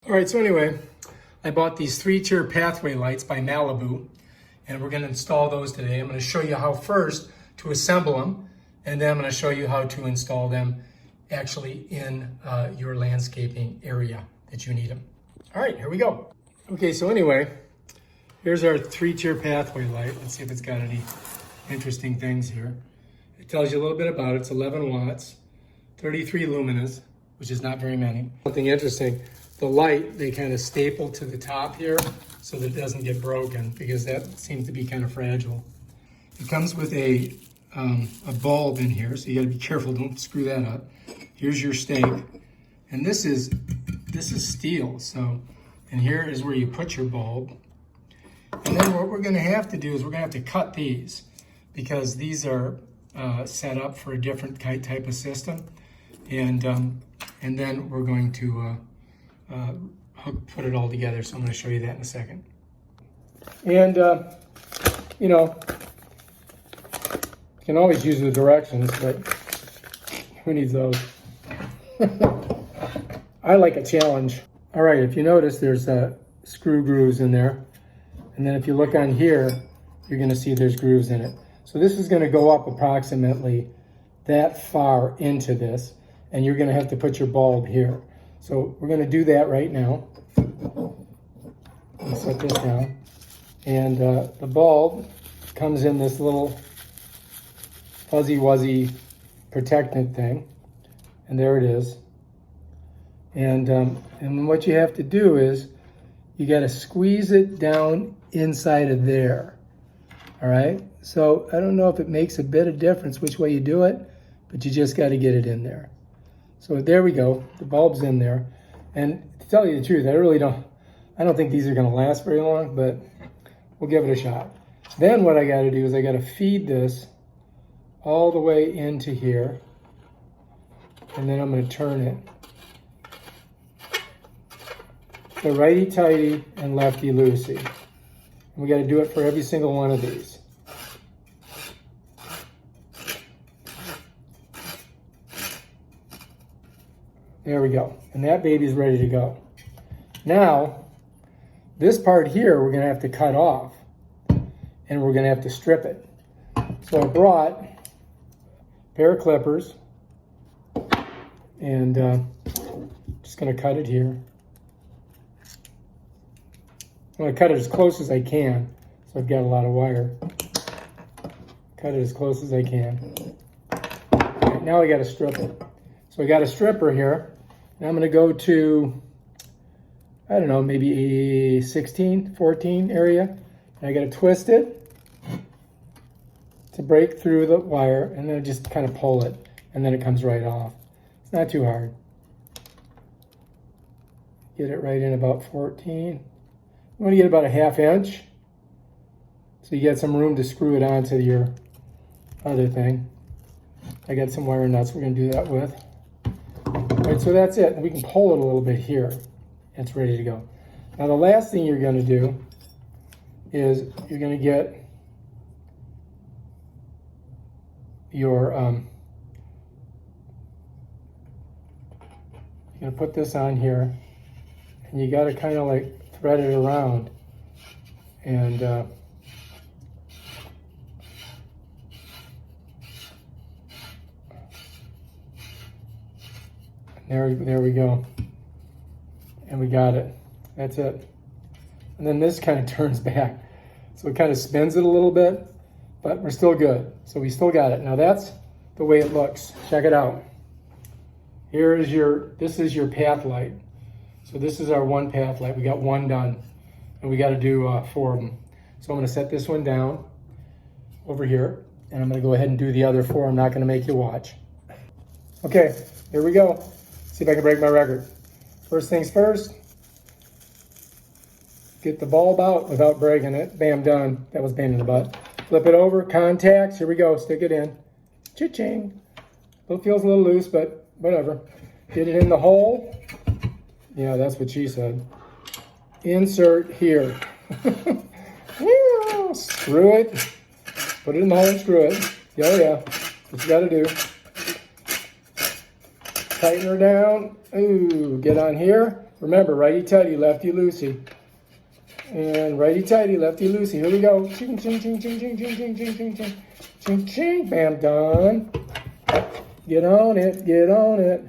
All right, so anyway, I bought these 3-tier pathway lights by Malibu, and we're going to install those today. I'm going to show you how first to assemble them, and then I'm going to show you how to install them actually in your landscaping area that you need them. All right, here we go. Okay, so anyway, here's our 3-tier pathway light. Let's see if it's got any interesting things here. It tells you a little bit about it. It's 11 watts, 33 luminous, which is not very many. Something interesting, the light, they kind of staple to the top here so that it doesn't get broken, because that seems to be kind of fragile. It comes with a bulb in here, so you gotta be careful, don't screw that up. Here's your stake, and this is steel, so, and here is where you put your bulb. And then what we're gonna have to do is we're gonna have to cut these, because these are set up for a different type of system. And then we're going to put it all together. So I'm going to show you that in a second. And, you know, you can always use the directions, but who needs those? I like a challenge. All right, if you notice, there's screw grooves in there. And then if you look on here, you're going to see there's grooves in it. So this is going to go up approximately that far into this, and you're going to have to put your bulb here. So we're going to do that right now. I'll set this down. And the bulb comes in this little fuzzy-wuzzy protectant thing. And there it is. And what you have to do is you got to squeeze it down inside of there. All right? So I don't know if it makes a bit of difference which way you do it, but you just got to get it in there. So there we go, the bulb's in there. And to tell you the truth, I don't think these are gonna last very long, but we'll give it a shot. Then what I gotta do is I gotta feed this all the way into here, and then I'm gonna turn it. So righty-tighty and lefty-loosey. And we gotta do it for every single one of these. There we go. And that baby's ready to go. Now, this part here, we're going to have to cut off. And we're going to have to strip it. So I brought a pair of clippers. And just going to cut it here. I'm going to cut it as close as I can. So I've got a lot of wire. Cut it as close as I can. Right, now I got to strip it. So I got a stripper here. Now I'm going to go to, I don't know, maybe a 16, 14 area. And I got to twist it to break through the wire, and then just kind of pull it, and then it comes right off. It's not too hard. Get it right in about 14. You want to get about a 1/2 inch, so you get some room to screw it onto your other thing. I got some wire nuts we're going to do that with. All right, so that's it. We can pull it a little bit here. It's ready to go. Now the last thing you're going to do is you're going to get your, you're going to put this on here, and you got to kind of like thread it around. And there we go. And we got it. That's it. And then this kind of turns back. So it kind of spins it a little bit, but we're still good. So we still got it. Now that's the way it looks. Check it out. This is your path light. So this is our one path light. We got one done, and we got to do 4 of them. So I'm going to set this one down over here, and I'm going to go ahead and do the other 4. I'm not going to make you watch. Okay, here we go. See if I can break my record. First things first, get the bulb out without breaking it. Bam, done. That was pain in the butt. Flip it over, contacts. Here we go. Stick it in. Cha-ching. It feels a little loose, but whatever. Get it in the hole. Yeah, that's what she said. Insert here. Screw it. Put it in the hole and screw it. Oh yeah. What you got to do. Tighten her down. Ooh, get on here. Remember, righty-tighty, lefty-loosey. And righty-tighty, lefty-loosey. Here we go. Ching, ching, ching, ching, ching, ching, ching, ching, ching, ching. Ching, ching. Bam, done. Get on it, get on it.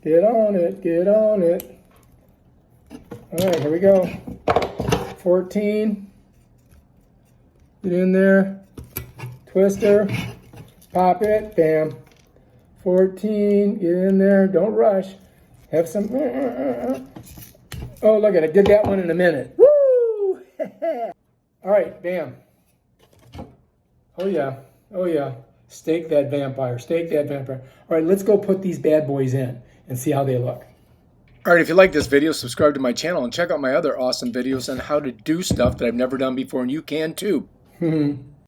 Get on it, get on it. All right, here we go. 14. Get in there. Twister. Pop it. Bam. 14. Get in there. Don't rush. Have some. Oh, look at it. Did that one in a minute. Woo! All right, bam. Oh, yeah. Oh, yeah. Stake that vampire. Stake that vampire. All right, let's go put these bad boys in and see how they look. All right, if you like this video, subscribe to my channel and check out my other awesome videos on how to do stuff that I've never done before, and you can too.